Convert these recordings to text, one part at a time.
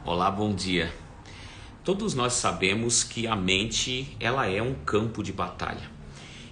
Olá, bom dia. Todos nós sabemos que a mente ela é um campo de batalha.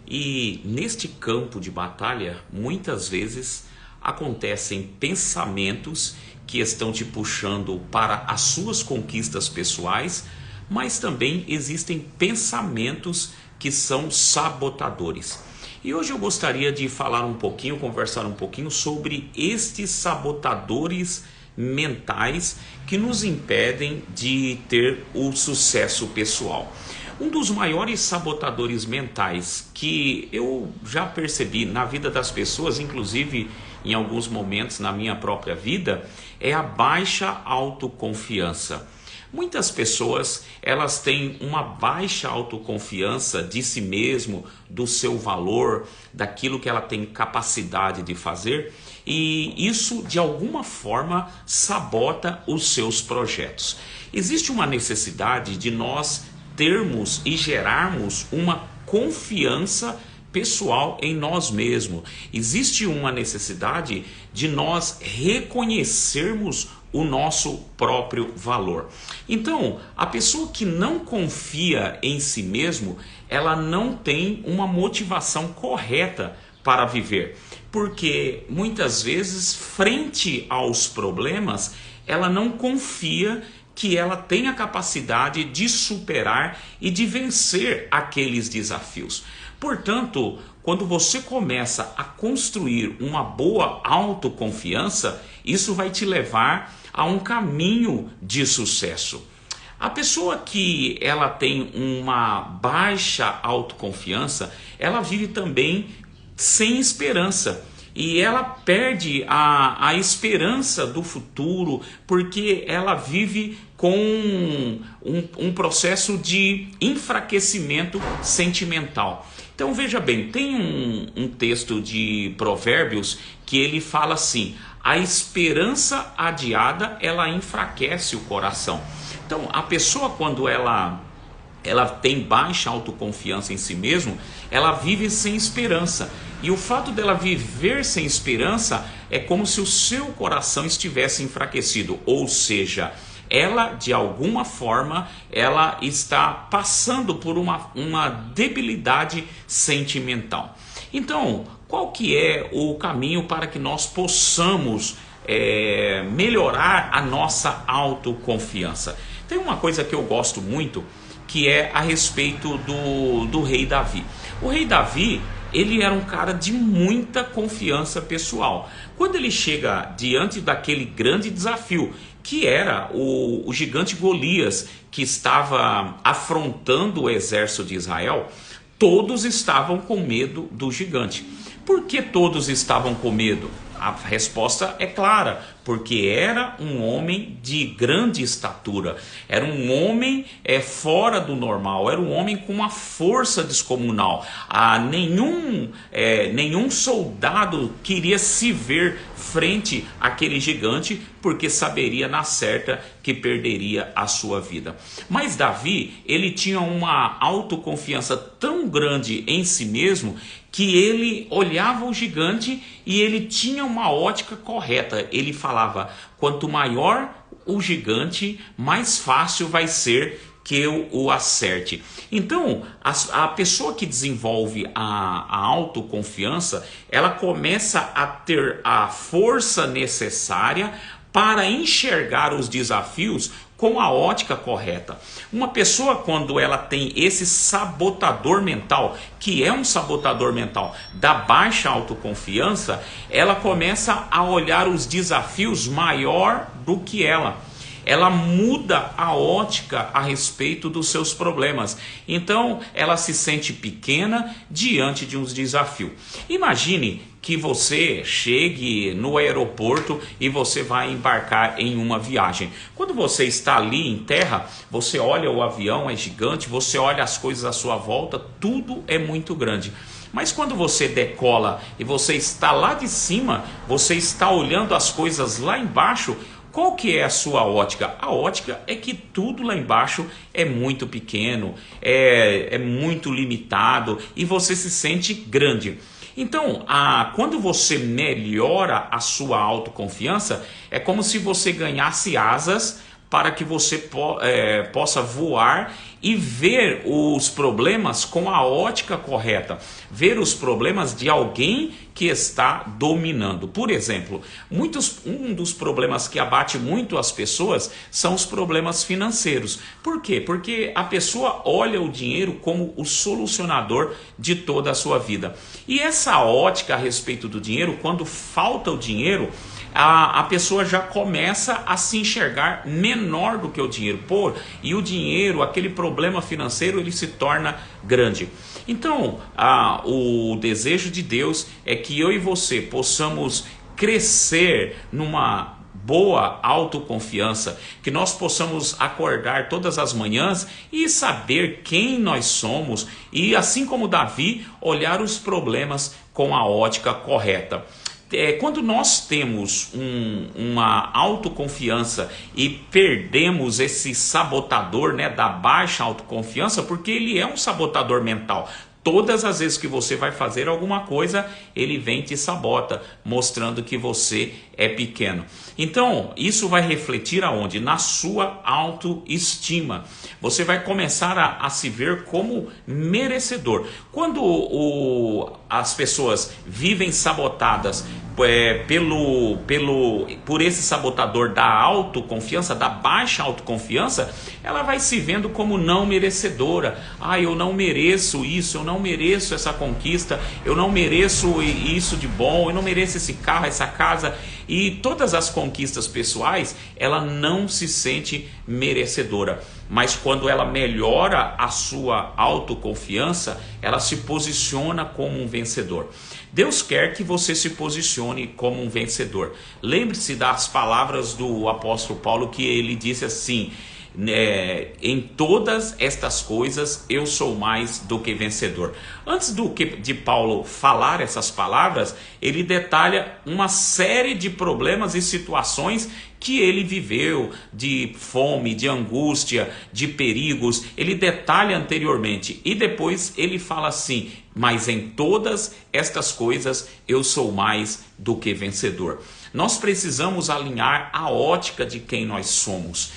E neste campo de batalha, muitas vezes acontecem pensamentos que estão te puxando para as suas conquistas pessoais, mas também existem pensamentos que são sabotadores. E hoje eu gostaria de falar um pouquinho, conversar um pouquinho sobre estes sabotadores mentais que nos impedem de ter o sucesso pessoal. Um dos maiores sabotadores mentais que eu já percebi na vida das pessoas, inclusive em alguns momentos na minha própria vida, é a baixa autoconfiança. Muitas pessoas, elas têm uma baixa autoconfiança de si mesmo, do seu valor, daquilo que ela tem capacidade de fazer, e isso de alguma forma sabota os seus projetos. Existe uma necessidade de nós termos e gerarmos uma confiança pessoal em nós mesmos. Existe uma necessidade de nós reconhecermos o nosso próprio valor. Então, a pessoa que não confia em si mesmo, ela não tem uma motivação correta para viver, porque muitas vezes, frente aos problemas, ela não confia que ela tem a capacidade de superar e de vencer aqueles desafios. Portanto, quando você começa a construir uma boa autoconfiança, isso vai te levar a um caminho de sucesso. A pessoa que ela tem uma baixa autoconfiança, ela vive também sem esperança. E ela perde a esperança do futuro, porque ela vive com um processo de enfraquecimento sentimental. Então veja bem, tem um texto de Provérbios que ele fala assim: a esperança adiada, ela enfraquece o coração. Então a pessoa, quando ela tem baixa autoconfiança em si mesmo, ela vive sem esperança. E o fato dela viver sem esperança é como se o seu coração estivesse enfraquecido. Ou seja, ela de alguma forma ela está passando por uma debilidade sentimental. Então, qual que é o caminho para que nós possamos melhorar a nossa autoconfiança? Tem uma coisa que eu gosto muito, que é a respeito do rei Davi. O rei Davi, ele era um cara de muita confiança pessoal. Quando ele chega diante daquele grande desafio, que era o gigante Golias, que estava afrontando o exército de Israel, todos estavam com medo do gigante. Por que todos estavam com medo? A resposta é clara, porque era um homem de grande estatura, era um homem fora do normal, era um homem com uma força descomunal. Nenhum soldado queria se ver frente àquele gigante, porque saberia na certa que perderia a sua vida. Mas Davi, ele tinha uma autoconfiança tão grande em si mesmo, que ele olhava o gigante e ele tinha uma ótica correta. Ele falava: quanto maior o gigante, mais fácil vai ser que eu o acerte. Então, a pessoa que desenvolve a autoconfiança, ela começa a ter a força necessária para enxergar os desafios com a ótica correta. Uma pessoa, quando ela tem esse sabotador mental, que é um sabotador mental da baixa autoconfiança, ela começa a olhar os desafios maior do que ela. Ela muda a ótica a respeito dos seus problemas. Então, ela se sente pequena diante de uns desafios. Imagine que você chegue no aeroporto e você vai embarcar em uma viagem. Quando você está ali em terra, você olha o avião, é gigante, você olha as coisas à sua volta, tudo é muito grande. Mas quando você decola e você está lá de cima, você está olhando as coisas lá embaixo, qual que é a sua ótica? A ótica é que tudo lá embaixo é muito pequeno, é muito limitado e você se sente grande. Então, quando você melhora a sua autoconfiança, é como se você ganhasse asas para que você possa voar e ver os problemas com a ótica correta, ver os problemas de alguém que está dominando. Por exemplo, um dos problemas que abate muito as pessoas são os problemas financeiros. Por quê? Porque a pessoa olha o dinheiro como o solucionador de toda a sua vida. E essa ótica a respeito do dinheiro, quando falta o dinheiro, a pessoa já começa a se enxergar menor do que o dinheiro. E o dinheiro, aquele problema financeiro, ele se torna grande. Então, o desejo de Deus é que eu e você possamos crescer numa boa autoconfiança, que nós possamos acordar todas as manhãs e saber quem nós somos e, assim como Davi, olhar os problemas com a ótica correta. Quando nós temos uma autoconfiança e perdemos esse sabotador, né, da baixa autoconfiança, porque ele é um sabotador mental. Todas as vezes que você vai fazer alguma coisa, ele vem e te sabota, mostrando que você é pequeno. Então, isso vai refletir aonde? Na sua autoestima. Você vai começar a se ver como merecedor. Quando as pessoas vivem sabotadas por esse sabotador da autoconfiança, da baixa autoconfiança, ela vai se vendo como não merecedora. Eu não mereço isso, eu não mereço essa conquista, eu não mereço isso de bom, eu não mereço esse carro, essa casa. E todas as conquistas pessoais, ela não se sente merecedora. Mas quando ela melhora a sua autoconfiança, ela se posiciona como um vencedor. Deus quer que você se posicione como um vencedor. Lembre-se das palavras do apóstolo Paulo, que ele disse assim: em todas estas coisas eu sou mais do que vencedor. Antes de Paulo falar essas palavras, ele detalha uma série de problemas e situações que ele viveu, de fome, de angústia, de perigos. Ele detalha anteriormente e depois ele fala assim: mas em todas estas coisas eu sou mais do que vencedor. Nós precisamos alinhar a ótica de quem nós somos.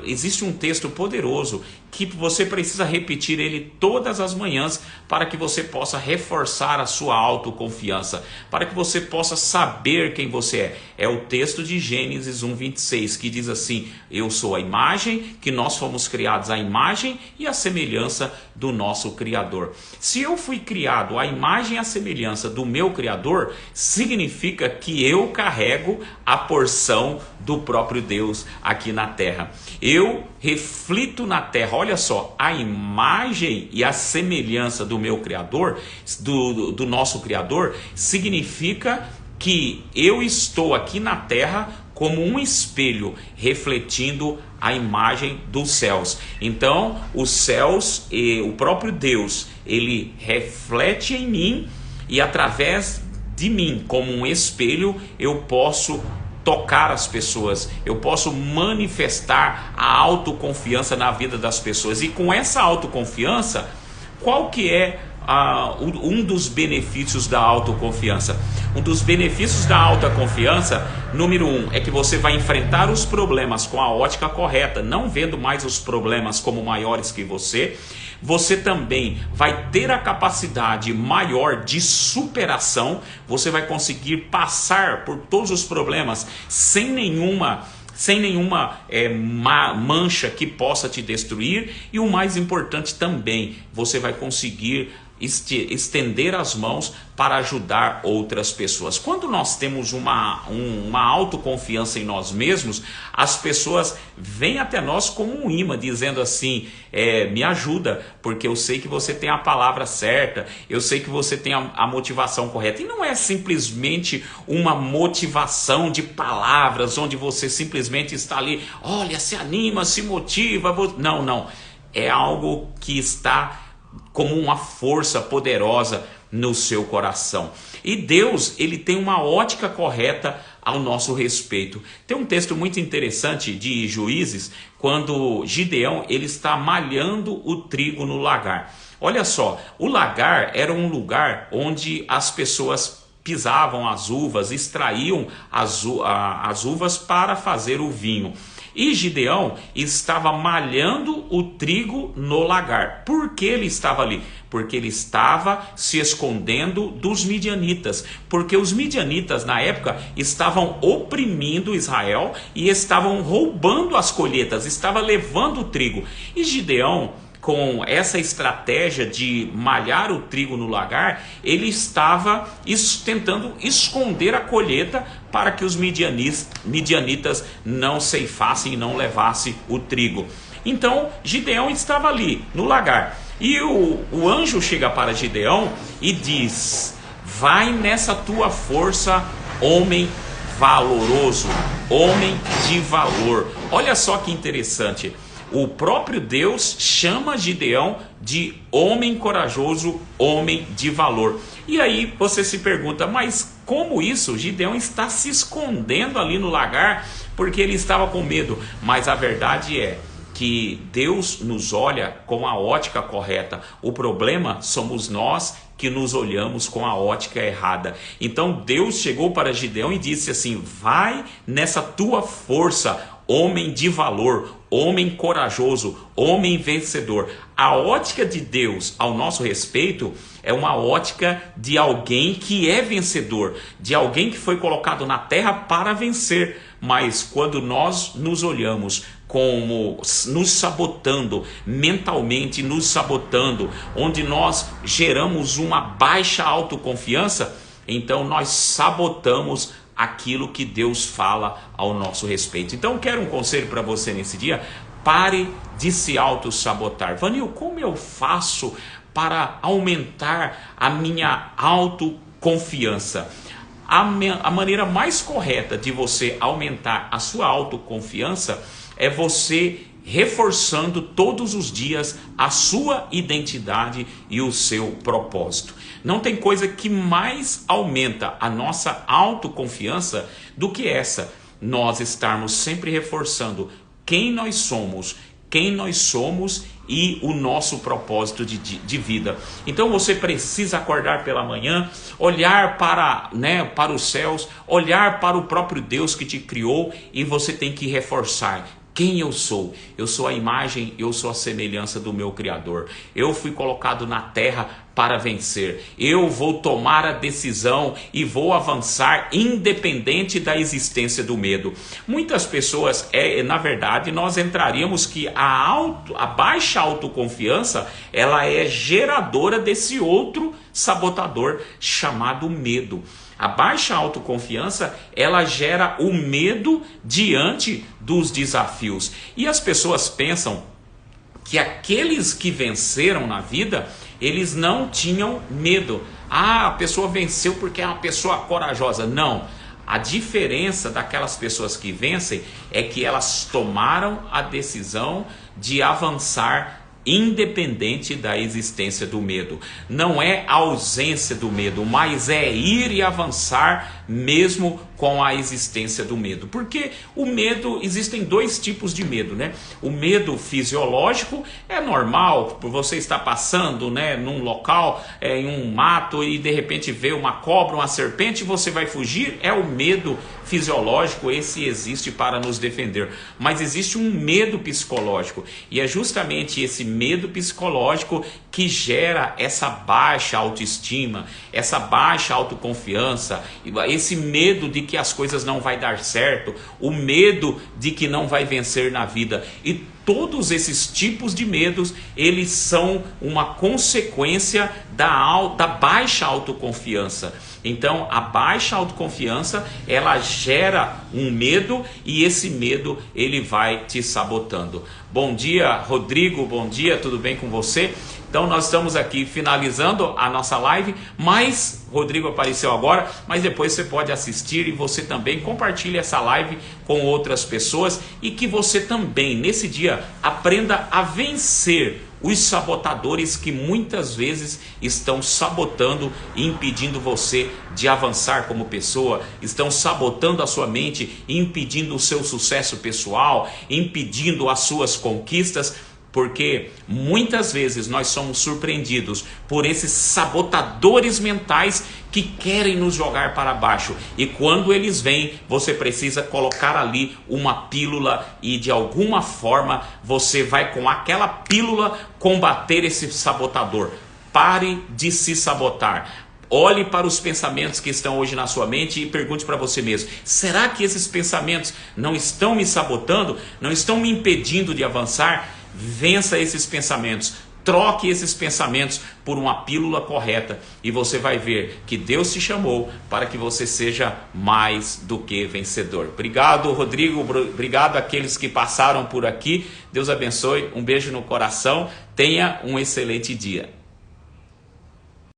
Existe um texto poderoso que você precisa repetir ele todas as manhãs para que você possa reforçar a sua autoconfiança, para que você possa saber quem você é. É o texto de Gênesis 1:26, que diz assim: eu sou a imagem, que nós fomos criados à imagem e à semelhança do nosso Criador. Se eu fui criado à imagem e à semelhança do meu Criador, significa que eu carrego a porção do próprio Deus aqui na terra. Eu reflito na terra, olha só, a imagem e a semelhança do meu Criador, do nosso Criador, significa que eu estou aqui na terra como um espelho refletindo a imagem dos céus. Então, os céus e o próprio Deus, ele reflete em mim, e através de mim, como um espelho, eu posso tocar as pessoas, eu posso manifestar a autoconfiança na vida das pessoas. E com essa autoconfiança, qual que é um dos benefícios da autoconfiança? Um dos benefícios da autoconfiança, número 1, é que você vai enfrentar os problemas com a ótica correta, não vendo mais os problemas como maiores que você. Você também vai ter a capacidade maior de superação. Você vai conseguir passar por todos os problemas sem nenhuma mancha que possa te destruir. E o mais importante também, você vai conseguir estender as mãos para ajudar outras pessoas. Quando nós temos uma autoconfiança em nós mesmos, as pessoas vêm até nós como um imã, dizendo assim: me ajuda, porque eu sei que você tem a palavra certa, eu sei que você tem a motivação correta. E não é simplesmente uma motivação de palavras, onde você simplesmente está ali, olha, se anima, se motiva. Não. É algo que está como uma força poderosa no seu coração. E Deus, ele tem uma ótica correta ao nosso respeito. Tem um texto muito interessante de Juízes, quando Gideão ele está malhando o trigo no lagar. Olha só, o lagar era um lugar onde as pessoas pisavam as uvas, extraíam as uvas para fazer o vinho. E Gideão estava malhando o trigo no lagar. Por que ele estava ali? Porque ele estava se escondendo dos midianitas. Porque os midianitas na época estavam oprimindo Israel e estavam roubando as colheitas, estavam levando o trigo. E Gideão, com essa estratégia de malhar o trigo no lagar, ele estava tentando esconder a colheita para que os midianitas não ceifassem e não levassem o trigo. Então Gideão estava ali no lagar. E o anjo chega para Gideão e diz: vai nessa tua força, homem valoroso, homem de valor. Olha só que interessante. O próprio Deus chama Gideão de homem corajoso, homem de valor. E aí você se pergunta, mas como isso? Gideão está se escondendo ali no lagar porque ele estava com medo. Mas a verdade é que Deus nos olha com a ótica correta. O problema somos nós que nos olhamos com a ótica errada. Então Deus chegou para Gideão e disse assim: vai nessa tua força, homem de valor, homem corajoso, homem vencedor. A ótica de Deus ao nosso respeito é uma ótica de alguém que é vencedor, de alguém que foi colocado na terra para vencer. Mas quando nós nos olhamos como nos sabotando, mentalmente nos sabotando, onde nós geramos uma baixa autoconfiança, então nós sabotamos aquilo que Deus fala ao nosso respeito. Então quero um conselho para você nesse dia: pare de se auto-sabotar. Vanil, como eu faço para aumentar a minha autoconfiança? A maneira mais correta de você aumentar a sua autoconfiança é você reforçando todos os dias a sua identidade e o seu propósito. Não tem coisa que mais aumenta a nossa autoconfiança do que essa. Nós estarmos sempre reforçando quem nós somos e o nosso propósito de vida. Então você precisa acordar pela manhã, olhar para os céus, olhar para o próprio Deus que te criou, e você tem que reforçar quem eu sou. Eu sou a imagem, eu sou a semelhança do meu Criador. Eu fui colocado na terra para vencer. Eu vou tomar a decisão e vou avançar independente da existência do medo. Muitas pessoas, na verdade, nós entraríamos que a baixa autoconfiança, ela é geradora desse outro sabotador chamado medo. A baixa autoconfiança, ela gera o medo diante dos desafios. E as pessoas pensam que aqueles que venceram na vida, eles não tinham medo. Ah, a pessoa venceu porque é uma pessoa corajosa. Não. A diferença daquelas pessoas que vencem é que elas tomaram a decisão de avançar independente da existência do medo. Não é a ausência do medo, mas é ir e avançar mesmo com a existência do medo. Porque o medo, existem dois tipos de medo, né? O medo fisiológico é normal, você está passando, num local, em um mato, e de repente vê uma cobra, uma serpente, você vai fugir, é o medo fisiológico, esse existe para nos defender. Mas existe um medo psicológico, e é justamente esse medo psicológico que gera essa baixa autoestima, essa baixa autoconfiança, esse medo de que as coisas não vai dar certo, o medo de que não vai vencer na vida. E todos esses tipos de medos, eles são uma consequência da baixa autoconfiança. Então, a baixa autoconfiança, ela gera um medo, e esse medo, ele vai te sabotando. Bom dia, Rodrigo, bom dia, tudo bem com você? Então nós estamos aqui finalizando a nossa live, mas Rodrigo apareceu agora, mas depois você pode assistir, e você também compartilhe essa live com outras pessoas, e que você também nesse dia aprenda a vencer os sabotadores que muitas vezes estão sabotando e impedindo você de avançar como pessoa, estão sabotando a sua mente, impedindo o seu sucesso pessoal, impedindo as suas conquistas. porque muitas vezes nós somos surpreendidos por esses sabotadores mentais que querem nos jogar para baixo. E quando eles vêm, você precisa colocar ali uma pílula e de alguma forma você vai com aquela pílula combater esse sabotador. Pare de se sabotar. Olhe para os pensamentos que estão hoje na sua mente e pergunte para você mesmo: será que esses pensamentos não estão me sabotando? Não estão me impedindo de avançar? Vença esses pensamentos. Troque esses pensamentos por uma pílula correta e você vai ver que Deus te chamou para que você seja mais do que vencedor. Obrigado, Rodrigo. Obrigado àqueles que passaram por aqui. Deus abençoe. Um beijo no coração. Tenha um excelente dia.